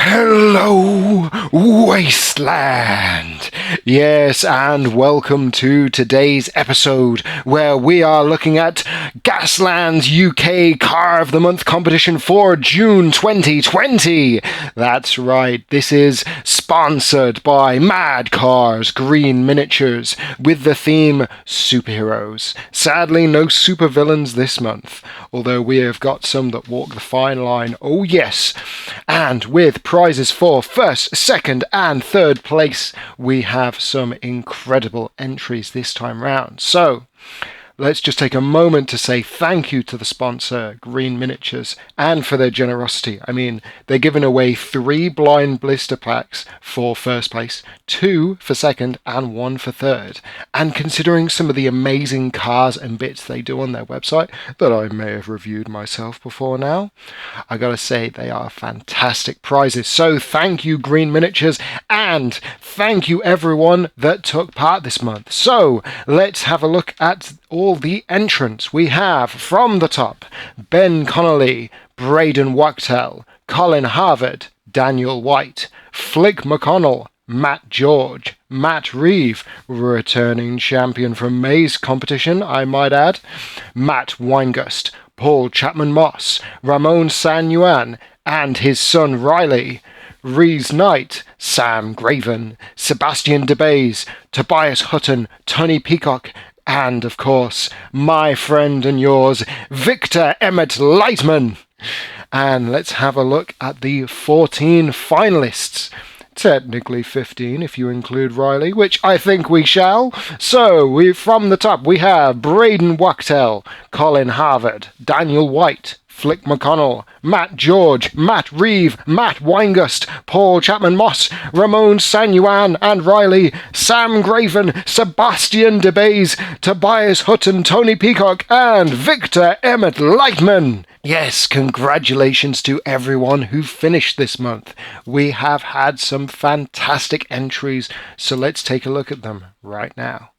Hello, Wasteland! Yes, and welcome to today's episode where we are looking at Gaslands UK Car of the Month competition for June 2020. That's right, this is sponsored by Mad Cars Green Miniatures with the theme Superheroes. Sadly, no supervillains this month, although we have got some that walk the fine line, oh yes. And with prizes for first, second and third place, we have some incredible entries this time round. So let's just take a moment to say thank you to the sponsor, Green Miniatures, and for their generosity. I mean, they're giving away 3 blind blister packs for first place, 2 for second, and 1 for third. And considering some of the amazing cars and bits they do on their website that I may have reviewed myself before now, I gotta say they are fantastic prizes. So thank you, Green Miniatures, and thank you everyone that took part this month. So let's have a look at all the entrants. We have from the top Ben Connolly, Braden Wachtel, Colin Harvard, Daniel White, Flick McConnell, Matt George, Matt Reeve, returning champion from May's competition, I might add, Matt Weingust, Paul Chapman Moss, Ramon San Yuan, and his son Riley, Reese Knight, Sam Graven, Sebastian DeBays, Tobias Hutton, Tony Peacock, and, of course, my friend and yours, Victor Emmett Lightman. And let's have a look at the 14 finalists. Technically 15 if you include Riley, which I think we shall. So, from the top, we have Braden Wachtel, Colin Harvard, Daniel White, Flick McConnell, Matt George, Matt Reeve, Matt Weingust, Paul Chapman Moss, Ramon San Yuan and Riley, Sam Graven, Sebastian DeBays, Tobias Hutton, Tony Peacock, and Victor Emmett Lightman. Yes, congratulations to everyone who finished this month. We have had some fantastic entries, so let's take a look at them right now.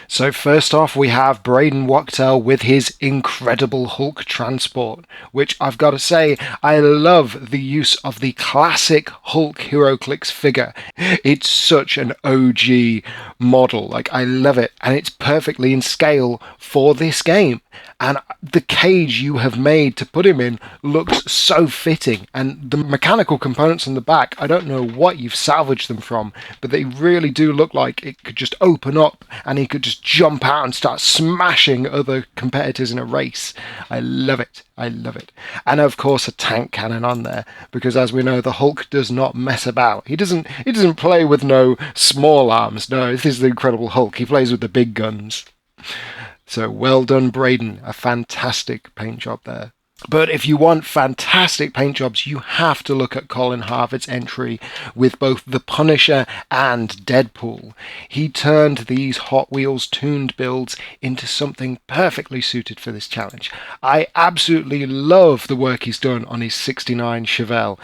So first off, we have Braden Wachtel with his incredible Hulk transport, which I've got to say, I love the use of the classic Hulk HeroClix figure. It's such an OG model, like I love it, and it's perfectly in scale for this game. And the cage you have made to put him in looks so fitting, and the mechanical components on the back, I don't know what you've salvaged them from, but they really do look like it could just open up and he could just jump out and start smashing other competitors in a race. I love it. I love it. And of course a tank cannon on there, because as we know, the Hulk does not mess about. He doesn't play with no small arms. No, this is the Incredible Hulk. He plays with the big guns. So well done, Braden. A fantastic paint job there. But if you want fantastic paint jobs, you have to look at Colin Harvard's entry with both the Punisher and Deadpool. He turned these Hot Wheels tuned builds into something perfectly suited for this challenge. I absolutely love the work he's done on his 69 Chevelle.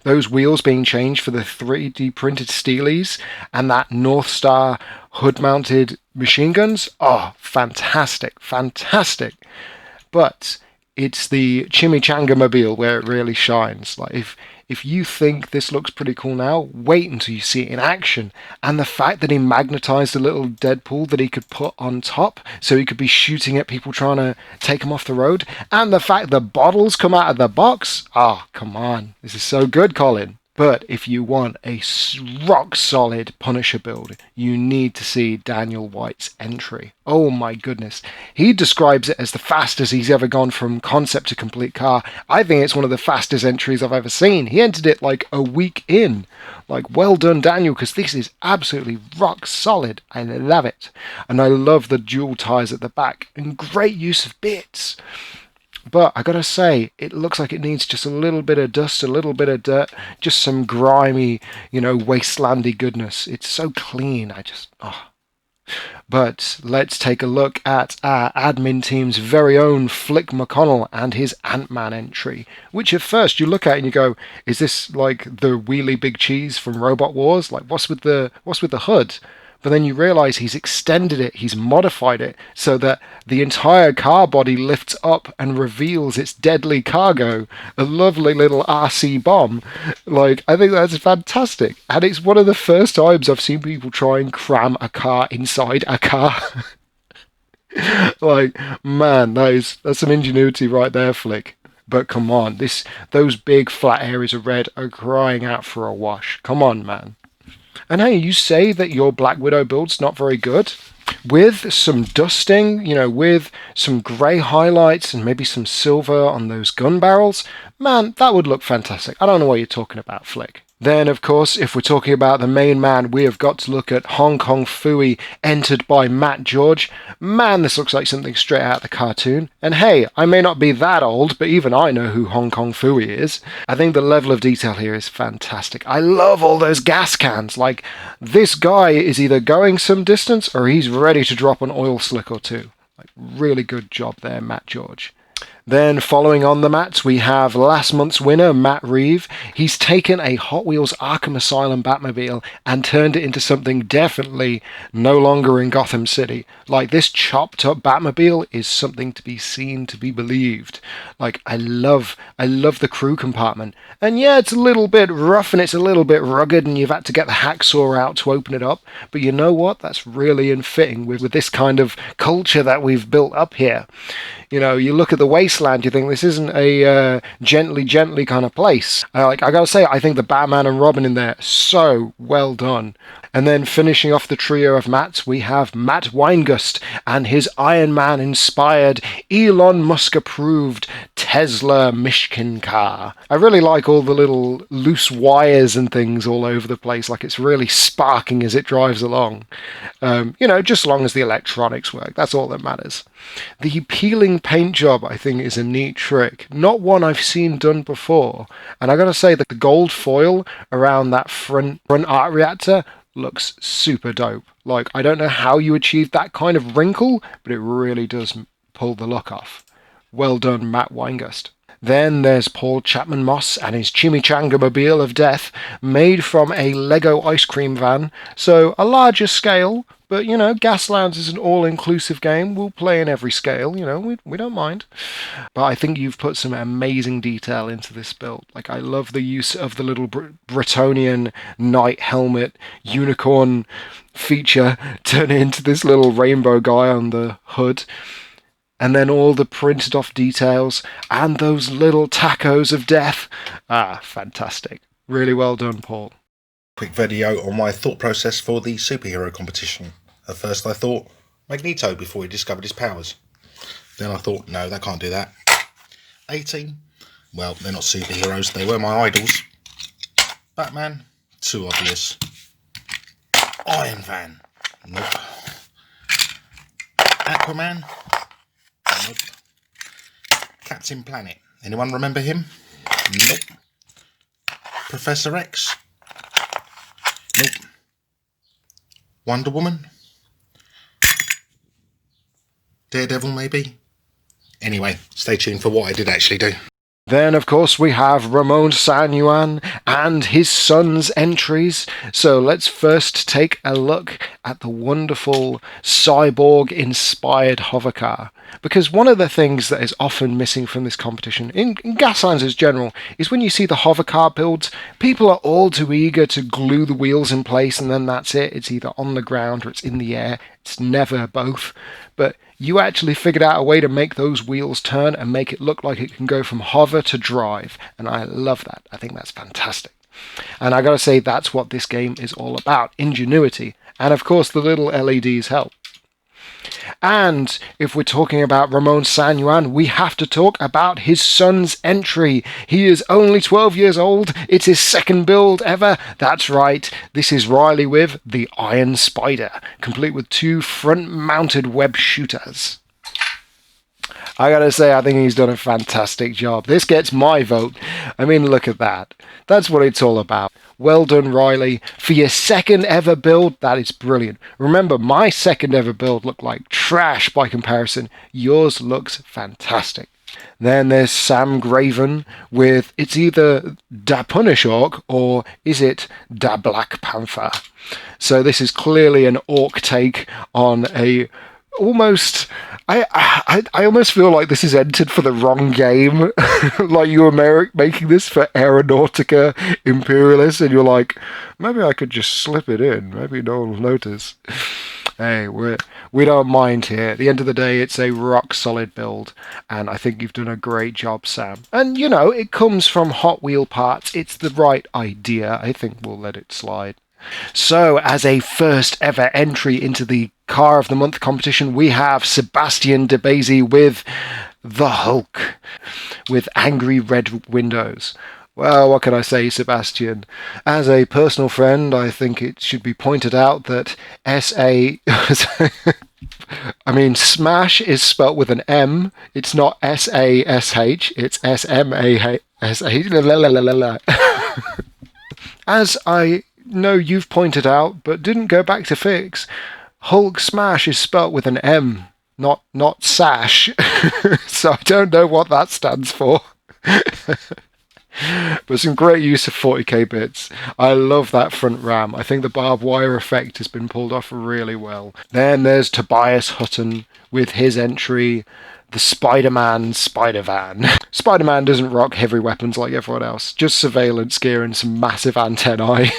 Those wheels being changed for the 3D printed Steelies and that North Star hood-mounted machine guns. Oh, fantastic, fantastic. But it's the Chimichanga Mobile where it really shines. Like if you think this looks pretty cool now, wait until you see it in action. And the fact that he magnetized a little Deadpool that he could put on top so he could be shooting at people trying to take him off the road. And the fact the bottles come out of the box. Oh, come on. This is so good, Colin. But if you want a rock-solid Punisher build, you need to see Daniel White's entry. Oh my goodness. He describes it as the fastest he's ever gone from concept to complete car. I think it's one of the fastest entries I've ever seen. He entered it like a week in. Like, well done, Daniel, because this is absolutely rock-solid. I love it. And I love the dual tires at the back. And great use of bits. But I gotta say, it looks like it needs just a little bit of dust, a little bit of dirt, just some grimy, wastelandy goodness. It's so clean. But let's take a look at our admin team's very own Flick McConnell and his Ant-Man entry, which at first you look at and you go, is this like the wheelie big cheese from Robot Wars? Like, what's with the hood? but then you realize he's extended it, he's modified it so that the entire car body lifts up and reveals its deadly cargo, a lovely little RC bomb. Like, I think that's fantastic. And it's one of the first times I've seen people try and cram a car inside a car. Like, man, that's some ingenuity right there, Flick. But come on, those big flat areas of red are crying out for a wash. Come on, man. And hey, you say that your Black Widow build's not very good? With some dusting, with some grey highlights and maybe some silver on those gun barrels, man, that would look fantastic. I don't know what you're talking about, Flick. Then, of course, if we're talking about the main man, we have got to look at Hong Kong Phooey, entered by Matt George. Man, this looks like something straight out of the cartoon. And hey, I may not be that old, but even I know who Hong Kong Phooey is. I think the level of detail here is fantastic. I love all those gas cans. Like, this guy is either going some distance or he's ready to drop an oil slick or two. Like, really good job there, Matt George. Then following on the mats, we have last month's winner, Matt Reeve. He's taken a Hot Wheels Arkham Asylum Batmobile and turned it into something definitely no longer in Gotham City. Like, this chopped up Batmobile is something to be seen, to be believed. Like, I love the crew compartment. And yeah, it's a little bit rough and it's a little bit rugged and you've had to get the hacksaw out to open it up. But you know what? That's really in fitting with this kind of culture that we've built up here. You look at the Wasteland, you think this isn't a gently kind of place. I gotta say, I think the Batman and Robin in there, so well done. And then finishing off the trio of Matts, we have Matt Weingust and his Iron Man inspired, Elon Musk approved Tesla Mishkin car. I really like all the little loose wires and things all over the place, like it's really sparking as it drives along. Just as long as the electronics work, that's all that matters. The peeling paint job, I think, is a neat trick. Not one I've seen done before. And I gotta say that the gold foil around that front art reactor looks super dope. Like, I don't know how you achieved that kind of wrinkle, but it really does pull the look off. Well done, Matt Weingust. Then there's Paul Chapman Moss and his Chimichanga Mobile of Death, made from a Lego ice cream van, so a larger scale, but Gaslands is an all-inclusive game. We'll play in every scale, we don't mind. But I think you've put some amazing detail into this build. Like, I love the use of the little Bretonian knight helmet unicorn feature turning into this little rainbow guy on the hood. And then all the printed off details and those little tacos of death. Fantastic. Really well done, Paul. Quick video on my thought process for the superhero competition. At first I thought Magneto before he discovered his powers. Then I thought, no, that can't do that. 18. Well, they're not superheroes, they were my idols. Batman, too obvious. Iron Man, nope. Aquaman, nope. Captain Planet, anyone remember him? Nope. Professor X? Nope. Wonder Woman? Daredevil, maybe? Anyway, stay tuned for what I did actually do. Then, of course, we have Ramon San Juan and his son's entries. So let's first take a look at the wonderful cyborg-inspired hovercar. Because one of the things that is often missing from this competition, in Gaslands as general, is when you see the hovercar builds, people are all too eager to glue the wheels in place and then that's it. It's either on the ground or it's in the air. It's never both. But you actually figured out a way to make those wheels turn and make it look like it can go from hover to drive. And I love that. I think that's fantastic. And I gotta say, that's what this game is all about. Ingenuity. And of course, the little LEDs help. And if we're talking about Ramon San Juan, we have to talk about his son's entry. He is only 12 years old. It's his second build ever. That's right. This is Riley with the ARENSPIDER, complete with 2 front-mounted web shooters. I gotta say, I think he's done a fantastic job. This gets my vote. I mean, look at that. That's what it's all about. Well done, Riley. For your second ever build, that is brilliant. Remember, my second ever build looked like trash by comparison. Yours looks fantastic. Then there's Sam Graven with, it's either Da Punishark or is it Da Black Panther? So this is clearly an orc take on a almost... I almost feel like this is entered for the wrong game. Like you were making this for Aeronautica Imperialis, and you're like, maybe I could just slip it in. Maybe no one will notice. Hey, we don't mind here. At the end of the day, it's a rock solid build, and I think you've done a great job, Sam. And you know, it comes from Hot Wheel parts. It's the right idea. I think we'll let it slide. So, as a first ever entry into the Car of the Month competition, we have Sebastian DeBazy with the Hulk, with angry red windows. Well, what can I say, Sebastian? As a personal friend, I think it should be pointed out that S-A... I mean, smash is spelt with an M. It's not S-A-S-H. It's S-M-A-S-H. As I know you've pointed out, but didn't go back to fix, Hulk smash is spelt with an M, not sash. So I don't know what that stands for. But some great use of 40k bits. I love that front ram. I think the barbed wire effect has been pulled off really well. Then there's Tobias Hutton with his entry, the Spider-Man Spider-Van. Spider-Man doesn't rock heavy weapons like everyone else, just surveillance gear and some massive antennae.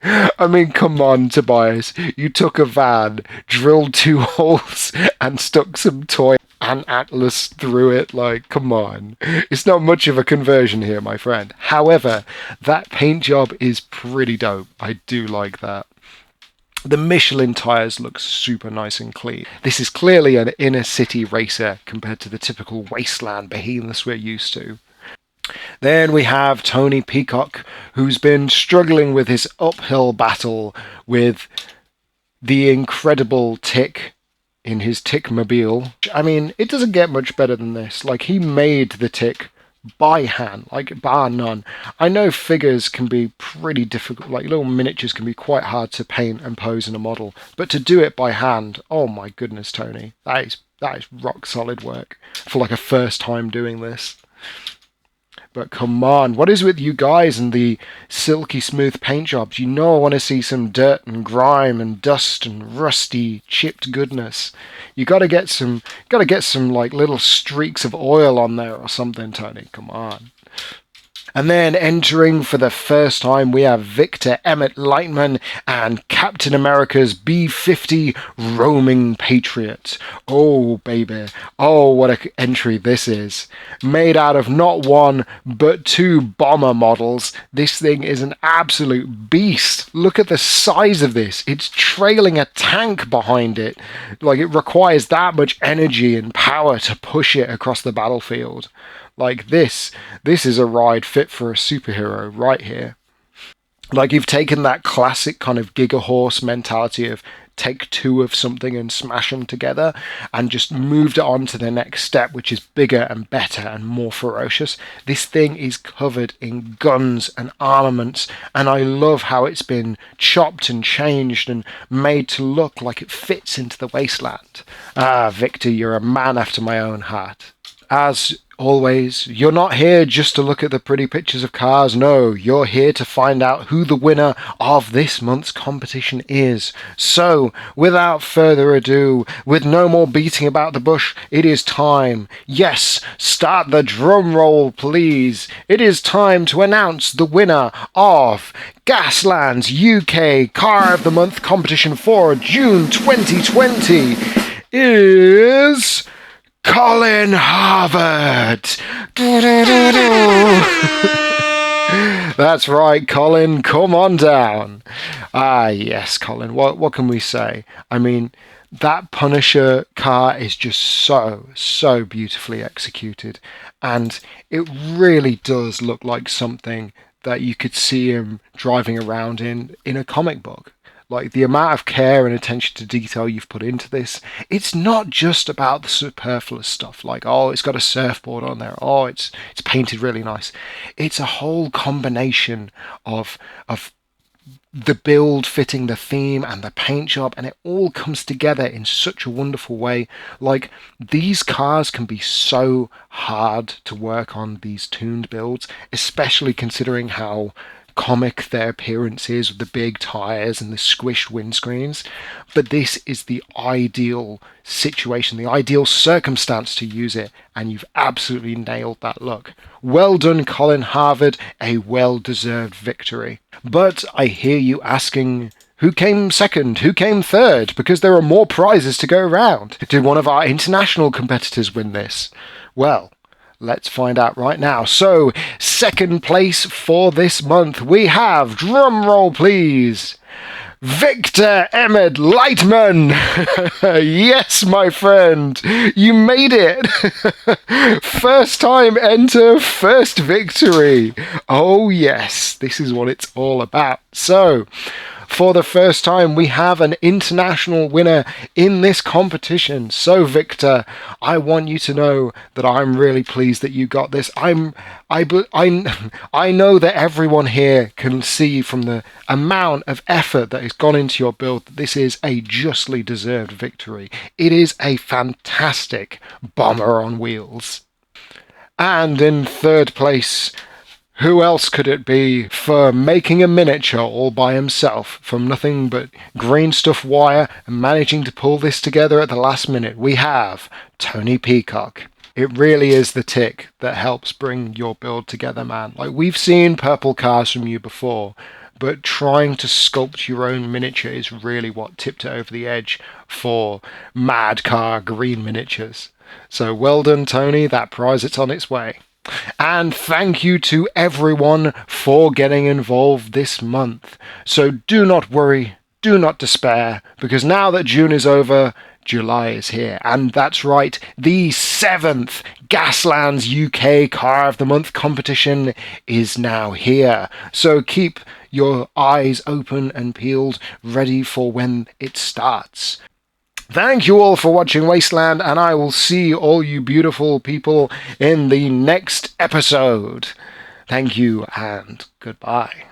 I mean, come on, Tobias. You took a van, drilled 2 holes, and stuck some toy and Atlas through it. Like, come on. It's not much of a conversion here, my friend. However, that paint job is pretty dope. I do like that. The Michelin tyres look super nice and clean. This is clearly an inner city racer compared to the typical Wasteland behemoths we're used to. Then we have Tony Peacock, who's been struggling with his uphill battle with the incredible Tick in his Tickmobile. I mean, it doesn't get much better than this. Like, he made the Tick by hand, like, bar none. I know figures can be pretty difficult, like little miniatures can be quite hard to paint and pose in a model, but to do it by hand, oh my goodness, Tony, that is rock solid work for like a first time doing this. But come on, what is with you guys and the silky smooth paint jobs? You know I want to see some dirt and grime and dust and rusty chipped goodness. You gotta get some like little streaks of oil on there or something, Tony. Come on. And then entering for the first time, we have Victor Emmett Lightman and Captain America's B-50 Roaming Patriot. Oh, baby. Oh, what an entry this is. Made out of not 1, but 2 bomber models. This thing is an absolute beast. Look at the size of this. It's trailing a tank behind it. Like, it requires that much energy and power to push it across the battlefield. Like, this is a ride fit for a superhero right here. Like, you've taken that classic kind of Giga Horse mentality of take 2 of something and smash them together and just moved it on to the next step, which is bigger and better and more ferocious. This thing is covered in guns and armaments, and I love how it's been chopped and changed and made to look like it fits into the Wasteland. Ah, Victor, you're a man after my own heart. As always, you're not here just to look at the pretty pictures of cars. No, you're here to find out who the winner of this month's competition is. So, without further ado, with no more beating about the bush, it is time. Yes, start the drum roll, please. It is time to announce the winner of Gaslands UK Car of the Month competition for June 2020 is Colin Harvard. That's right, Colin, come on down. Ah, yes, Colin, what can we say? I mean, that Punisher car is just so beautifully executed, and it really does look like something that you could see him driving around in a comic book. Like, the amount of care and attention to detail you've put into this, it's not just about the superfluous stuff, like, oh, it's got a surfboard on there, oh, it's painted really nice. It's a whole combination of the build fitting the theme and the paint job, and it all comes together in such a wonderful way. Like, these cars can be so hard to work on, these tuned builds, especially considering how comic their appearance is with the big tires and the squished windscreens. But this is the ideal situation, the ideal circumstance to use it, and you've absolutely nailed that look. Well done, Colin Harvard, a well-deserved victory. But I hear you asking, who came second? Who came third? Because there are more prizes to go around. Did one of our international competitors win this? Well, let's find out right now. So, second place for this month, we have, drum roll please, Victor Emmett Lightman. Yes, my friend, you made it. First time enter, first victory. Oh yes, this is what it's all about. So, for the first time, we have an international winner in this competition. So, Victor, I want you to know that I'm really pleased that you got this. I know that everyone here can see from the amount of effort that has gone into your build that this is a justly deserved victory. It is a fantastic bomber on wheels. And in third place, who else could it be for making a miniature all by himself from nothing but green stuff wire and managing to pull this together at the last minute? We have Tony Peacock. It really is the tick that helps bring your build together, man. Like, we've seen purple cars from you before, but trying to sculpt your own miniature is really what tipped it over the edge for mad car green miniatures. So well done, Tony. That prize, it's on its way. And thank you to everyone for getting involved this month. So do not worry, do not despair, because now that June is over, July is here. And that's right, the 7th Gaslands UK Car of the Month competition is now here. So keep your eyes open and peeled, ready for when it starts. Thank you all for watching Wasteland, and I will see all you beautiful people in the next episode. Thank you and goodbye.